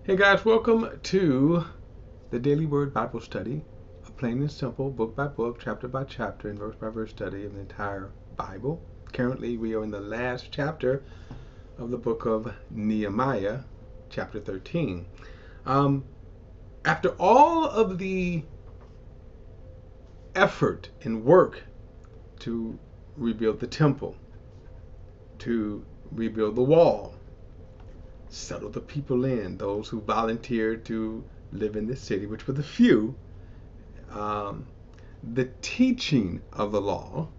Hey guys, welcome to the Daily Word Bible Study, a plain and simple, book by book, chapter by chapter, and verse by verse study of the entire Bible. Currently, we are in the last chapter of the book of Nehemiah, chapter 13. After all of the effort and work to rebuild the temple, to rebuild the wall, settle the people in, those who volunteered to live in this city, which were the few, um, the teaching of the law,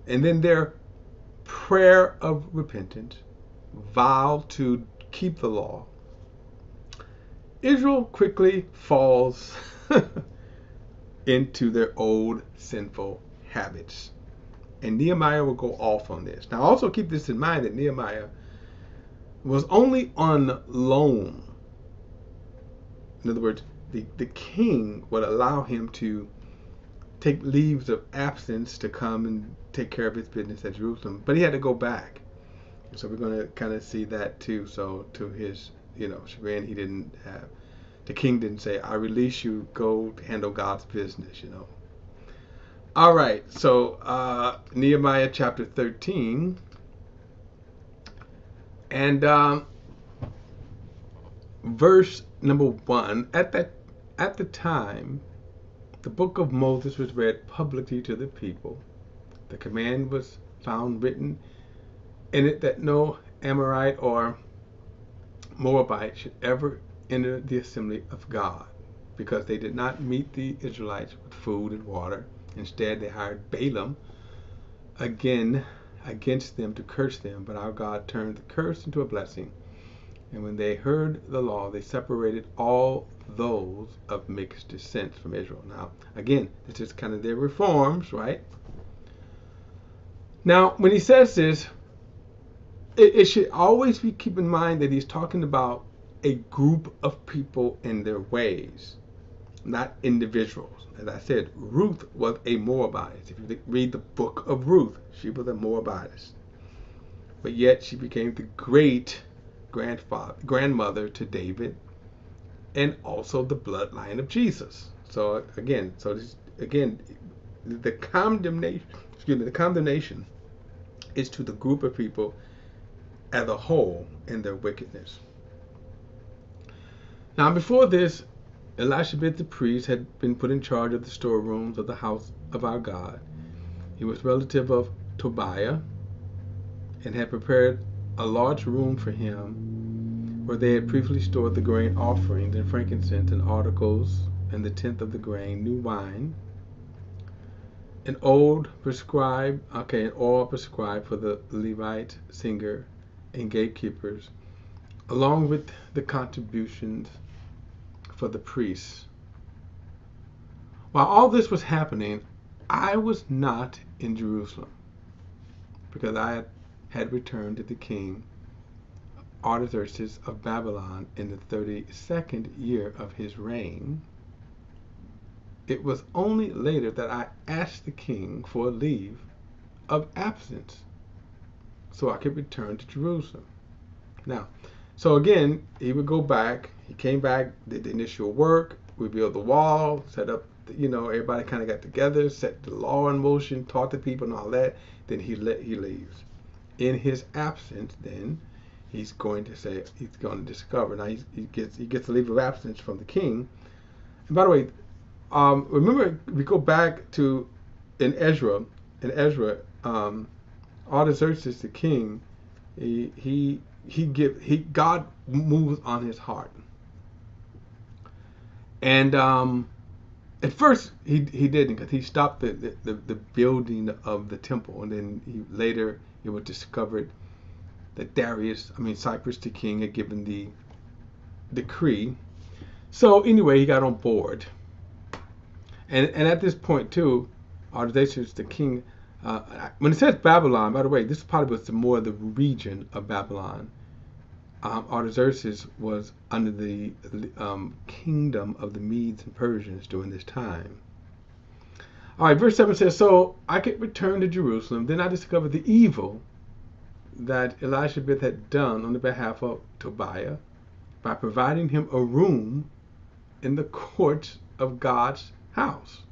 and then their prayer of repentance, vow to keep the law, Israel quickly falls into their old sinful habits. And Nehemiah will go off on this. Now, also keep this in mind that Nehemiah was only on loan. In other words, the king would allow him to take leaves of absence to come and take care of his business at Jerusalem, but he had to go back. So we're going to kind of see that too. So to his, chagrin, he didn't have, the king didn't say, "I release you, go handle God's business," All right, so Nehemiah chapter 13, and verse number 1. At the time, the book of Moses was read publicly to the people. The command was found written in it that no Amorite or Moabite should ever enter the assembly of God, because they did not meet the Israelites with food and water. Instead, they hired Balaam against them to curse them, but our God turned the curse into a blessing. And when they heard the law, they separated all those of mixed descent from Israel. Now, again, this is kind of their reforms, right? Now, when he says this, it should always be keep in mind that he's talking about a group of people and their ways, not individuals. As I said, Ruth was a Moabite. If you read the book of Ruth, she was a Moabitess. But yet she became the great grandmother to David, and also the bloodline of Jesus. So the condemnation is to the group of people as a whole in their wickedness. Now, before this, Elisha the priest had been put in charge of the storerooms of the house of our God. He was relative of Tobiah and had prepared a large room for him, where they had previously stored the grain offerings and frankincense and articles, and the tenth of the grain, new wine, an oil prescribed for the Levite, singer, and gatekeepers, along with the contributions for the priests. While all this was happening, I was not in Jerusalem, because I had returned to the king Artaxerxes of Babylon in the 32nd year of his reign. It was only later that I asked the king for a leave of absence so I could return to Jerusalem. Now, so again, he would go back. He came back, did the initial work, rebuilt the wall, set up, everybody kind of got together, set the law in motion, taught the people and all that. Then he leaves. In his absence, then he's going to discover. Now he gets a leave of absence from the king. And by the way, remember, we go back to in Ezra, Artaxerxes the king, God moves on his heart. And at first he didn't, because he stopped the building of the temple, and then later it was discovered that Cyprus the king had given the decree. So anyway, he got on board. And at this point too, Artaxerxes the king, when it says Babylon, by the way, this probably was more the region of Babylon. Artaxerxes was under the kingdom of the Medes and Persians during this time. All right, verse 7 says, "So I could return to Jerusalem. Then I discovered the evil that Elisha had done on the behalf of Tobiah by providing him a room in the courts of God's house.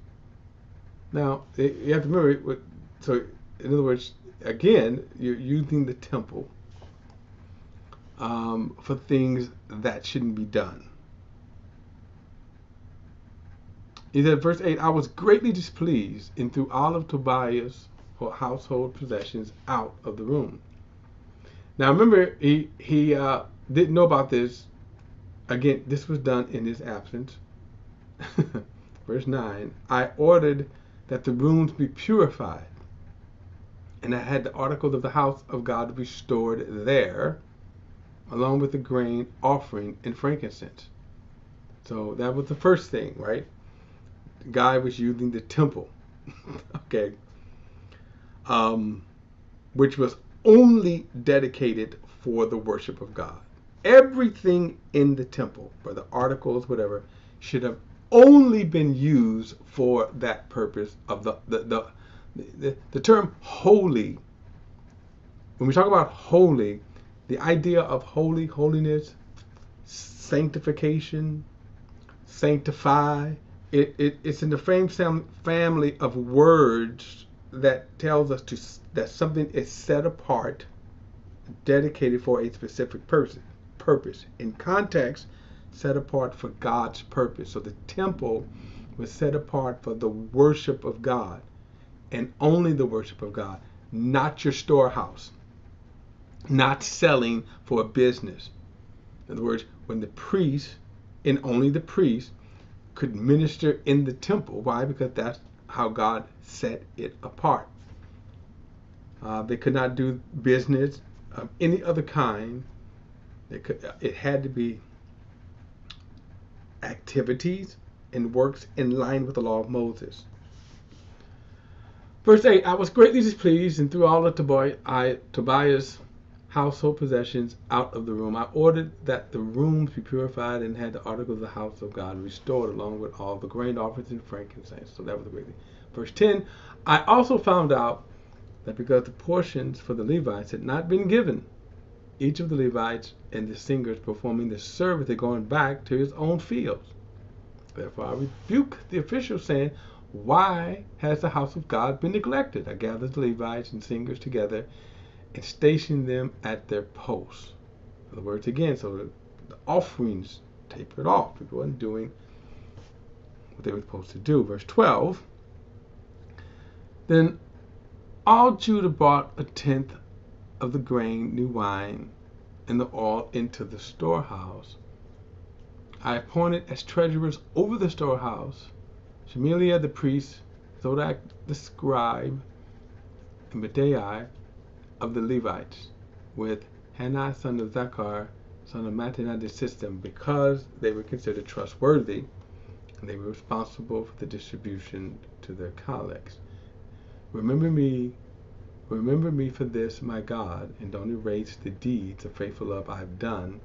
Now, you have to remember, so in other words, again, you're using the temple for things that shouldn't be done. He said, verse 8, I was greatly displeased and threw all of Tobiah's household possessions out of the room. Now remember, he didn't know about this. Again, this was done in his absence. Verse 9, I ordered that the rooms be purified, and I had the articles of the house of God restored there, along with the grain offering and frankincense. So that was the first thing, right? The guy was using the temple, okay, which was only dedicated for the worship of God. Everything in the temple, whether articles, whatever, should have only been used for that purpose of the term holy. When we talk about holy, the idea of holiness, sanctification, sanctify, it's in the same family of words that tells us that something is set apart, dedicated for a specific purpose. In context, set apart for God's purpose. So the temple was set apart for the worship of God, and only the worship of God, not your storehouse, not selling for a business. In other words, when the priest, and only the priest, could minister in the temple. Why? Because that's how God set it apart. They could not do business of any other kind. It had to be activities and works in line with the law of Moses. Verse 8, I was greatly displeased and threw all of Tobiah's household possessions out of the room. I ordered that the rooms be purified and had the articles of the house of God restored, along with all the grain offerings and frankincense. So that was the great thing. Verse 10, I also found out that because the portions for the Levites had not been given, each of the Levites and the singers performing the service had gone back to his own fields. Therefore I rebuked the officials, saying, why has the house of God been neglected? I gathered the Levites and singers together and stationed them at their posts. In other words, again, so the offerings tapered off. People weren't doing what they were supposed to do. Verse 12, then all Judah brought a tenth of the grain, new wine, and the oil into the storehouse. I appointed as treasurers over the storehouse Shemaiah the priest, Zodak the scribe, and Bedai of the Levites, with Hannah son of Zachar, son of Mattanah the assistant, because they were considered trustworthy, and they were responsible for the distribution to their collects. Remember me for this, my God, and don't erase the deeds of faithful love I have done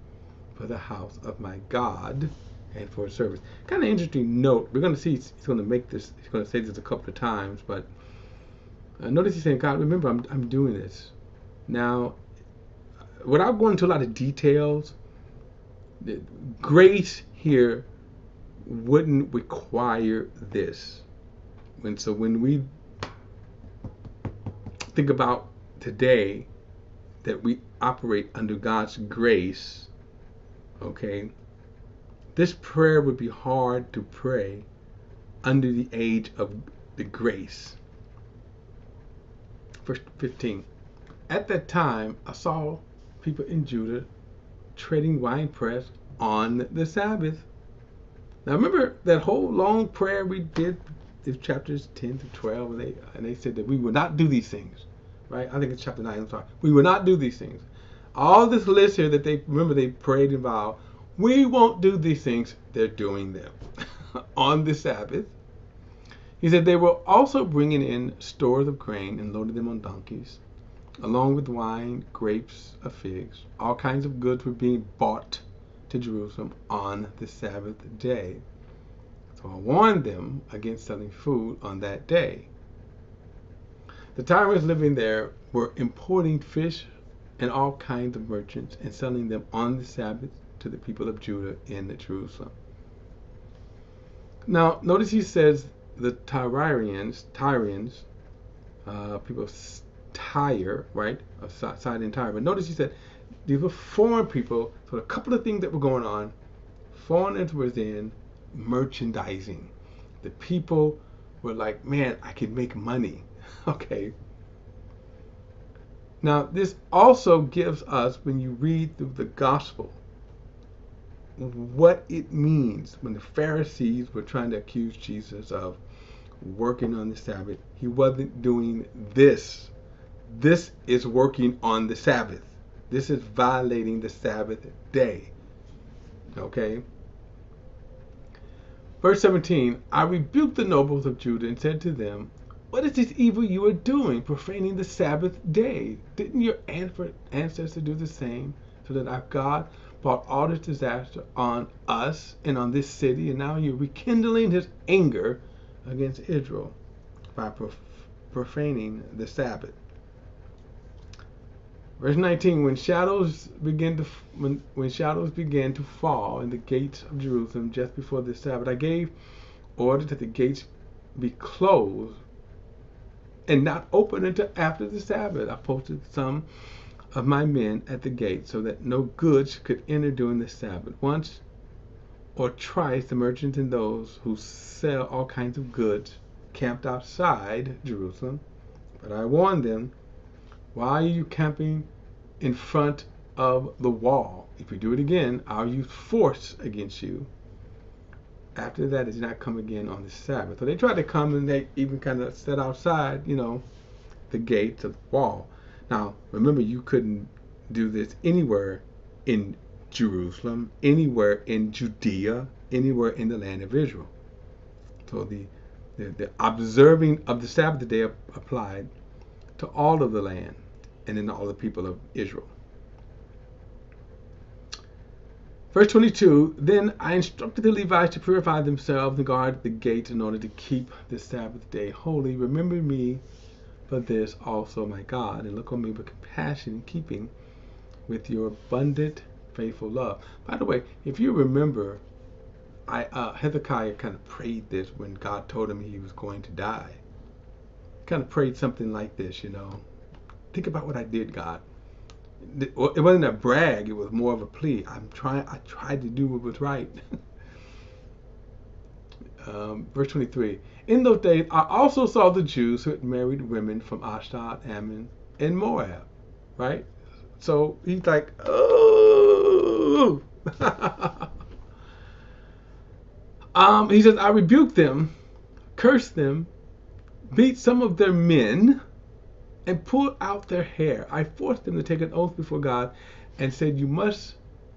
for the house of my God and for his service. Kind of interesting note. We're going to see he's going to make this. He's going to say this a couple of times, but notice he's saying, God, remember, I'm doing this. Now, without going into a lot of details, grace here wouldn't require this. And so when we think about today that we operate under God's grace, okay, this prayer would be hard to pray under the age of the grace. Verse 15, at that time I saw people in Judah trading winepress on the Sabbath. Now remember that whole long prayer we did, in chapters 10 to 12, and they said that we will not do these things, right? I think it's chapter 9, I'm sorry. We will not do these things. All this list here that they prayed and vowed, we won't do these things. They're doing them on the Sabbath. He said they were also bringing in stores of grain and loaded them on donkeys, along with wine, grapes, figs. All kinds of goods were being bought to Jerusalem on the Sabbath day. So I warned them against selling food on that day. The tyrants living there were importing fish and all kinds of merchants and selling them on the Sabbath to the people of Judah in Jerusalem. Now, notice he says the Tyrians, people of Tyre, right? Of Sidon and Tyre. But notice he said these were foreign people. So a couple of things that were going on. Foreigners were in merchandising. The people were like, man, I can make money. Okay. Now, this also gives us, when you read through the gospel, what it means when the Pharisees were trying to accuse Jesus of working on the Sabbath. He wasn't doing this. This is working on the Sabbath. This is violating the Sabbath day. Okay? Verse 17, I rebuked the nobles of Judah and said to them, what is this evil you are doing, profaning the Sabbath day? Didn't your ancestors do the same, so that our God brought all this disaster on us and on this city, and now you're rekindling his anger against Israel by profaning the Sabbath. Verse 19, when shadows began to fall in the gates of Jerusalem just before the Sabbath, I gave order that the gates be closed and not open until after the Sabbath. I posted some of my men at the gate so that no goods could enter during the Sabbath. Once or twice the merchants and those who sell all kinds of goods camped outside Jerusalem, but I warned them, why are you camping in front of the wall? If you do it again, I'll use force against you. After that, it did not come again on the Sabbath. So they tried to come, and they even kind of set outside, the gates of the wall. Now, remember, you couldn't do this anywhere in Jerusalem, anywhere in Judea, anywhere in the land of Israel. So the observing of the Sabbath day applied to all of the land and in all the people of Israel. Verse 22, then I instructed the Levites to purify themselves and guard the gates in order to keep the Sabbath day holy. Remember me for this also, my God, and look on me with compassion in keeping with your abundant, faithful love. By the way, if you remember, Hezekiah kind of prayed this when God told him he was going to die. He kind of prayed something like this, Think about what I did, God. It wasn't a brag, it was more of a plea. I tried to do what was right. Verse 23. In those days, I also saw the Jews who had married women from Ashdod, Ammon, and Moab. Right? So he's like, oh. He says, I rebuked them, cursed them, beat some of their men, and pulled out their hair. I forced them to take an oath before God and said, you must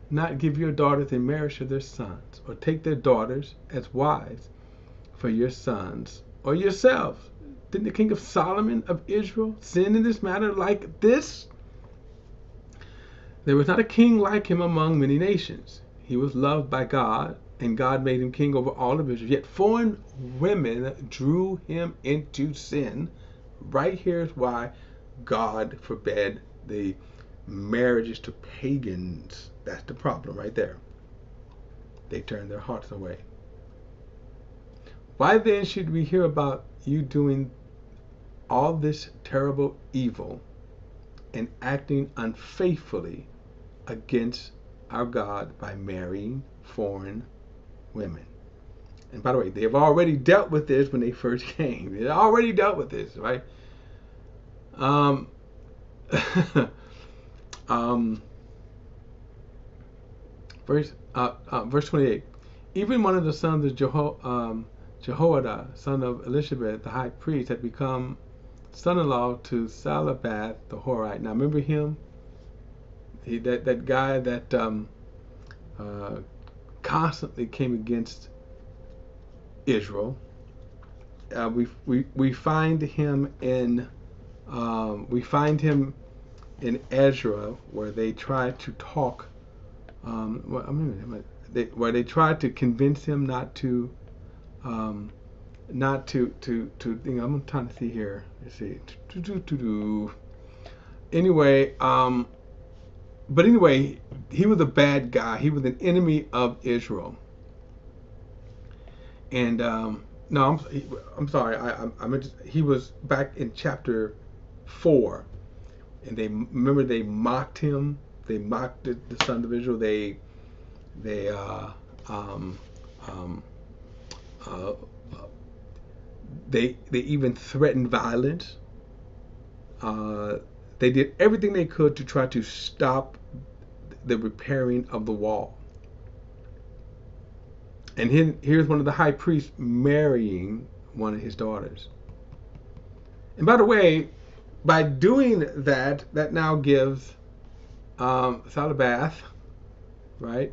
not give your daughters in marriage to their sons, or take their daughters as wives for your sons or yourselves. Didn't the king of Solomon of Israel sin in this matter like this? There was not a king like him among many nations. He was loved by God, and God made him king over all of Israel. Yet foreign women drew him into sin. Right here is why God forbade the marriages to pagans. That's the problem right there. They turned their hearts away. Why then should we hear about you doing all this terrible evil and acting unfaithfully against our God by marrying foreign women? And by the way, they have already dealt with this when they first came. They already dealt with this, right? Verse 28. Even one of the sons of Jehoiada, son of Elizabeth, the high priest, had become son-in-law to Salabbath the Horite. Now remember him? That guy that constantly came against Israel. We find him in Ezra, where they try to talk. Where they try to convince him not to. I'm trying to see here. Let's see. Anyway, but anyway, he was a bad guy. He was an enemy of Israel. And no, I'm sorry. I meant he was back in chapter 4, and they mocked him. They mocked the sons of Israel. They um, um, uh, they even threatened violence. They did everything they could to try to stop the repairing of the wall. And here's one of the high priests marrying one of his daughters. And by the way, by doing that, that now gives Sabbath, right?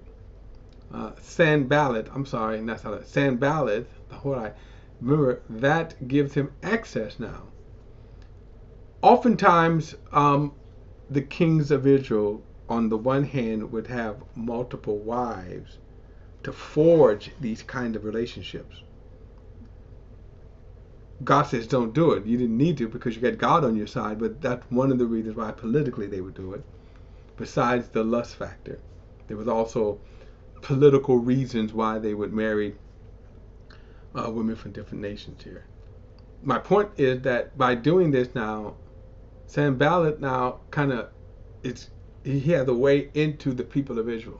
Sanballat, I'm sorry, not Sabbath, Sanballat, the Horai. Remember, that gives him access now. Oftentimes, the kings of Israel, on the one hand, would have multiple wives to forge these kind of relationships. God says don't do it. You didn't need to because you got God on your side, but that's one of the reasons why politically they would do it. Besides the lust factor, there was also political reasons why they would marry women from different nations here. My point is that by doing this now, Sanballat now kind of he has a way into the people of Israel.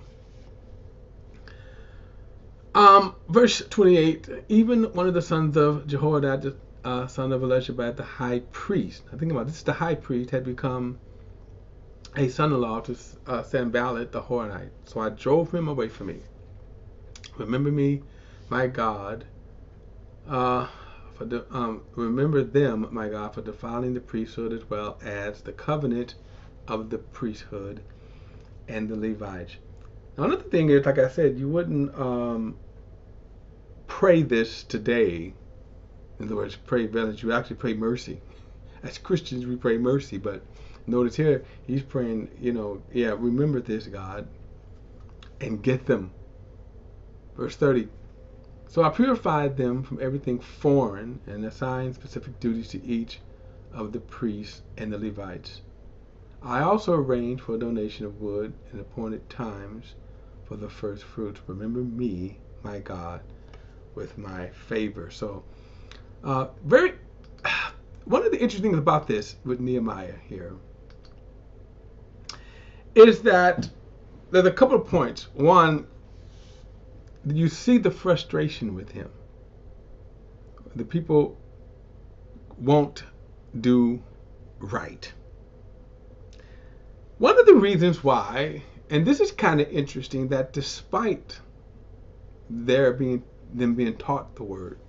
Verse 28, even one of the sons of Jehoiada, son of Elishama, the high priest. Now think about this, the high priest had become a son-in-law to Sanballat the Horonite. So I drove him away from me. Remember me, my God, remember them, my God, for defiling the priesthood as well as the covenant of the priesthood and the Levites. Now another thing is, like I said, you wouldn't pray this today. In other words, pray vengeance. You actually pray mercy. As Christians, we pray mercy, but notice here, he's praying, remember this, God, and get them. Verse 30. So I purified them from everything foreign and assigned specific duties to each of the priests and the Levites. I also arranged for a donation of wood and appointed times for the first fruits. Remember me, my God, with my favor. So, one of the interesting things about this with Nehemiah here is that there's a couple of points. One, you see the frustration with him. The people won't do right. One of the reasons why, and this is kind of interesting, that despite them being taught the word,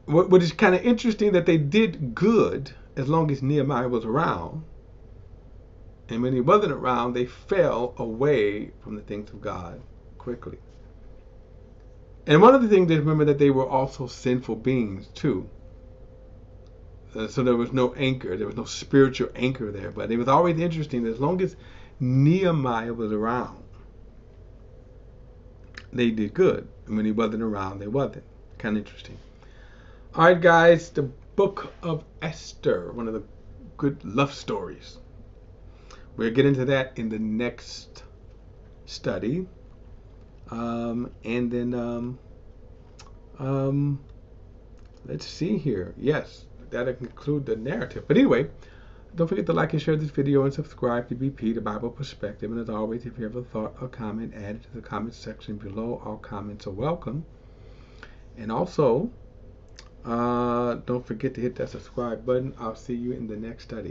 what is kind of interesting that they did good as long as Nehemiah was around, and when he wasn't around, they fell away from the things of God quickly. And one of the things to remember that they were also sinful beings too. So there was no anchor, there was no spiritual anchor there. But it was always interesting that as long as Nehemiah was around, they did good. And when he wasn't around, they wasn't. Kind of interesting. All right, guys, the book of Esther, one of the good love stories. We'll get into that in the next study. And then, let's see here. Yes, that'll conclude the narrative. But anyway, don't forget to like and share this video and subscribe to BP, the Bible Perspective. And as always, if you have a thought or comment, add it to the comment section below. All comments are welcome. And also, don't forget to hit that subscribe button. I'll see you in the next study.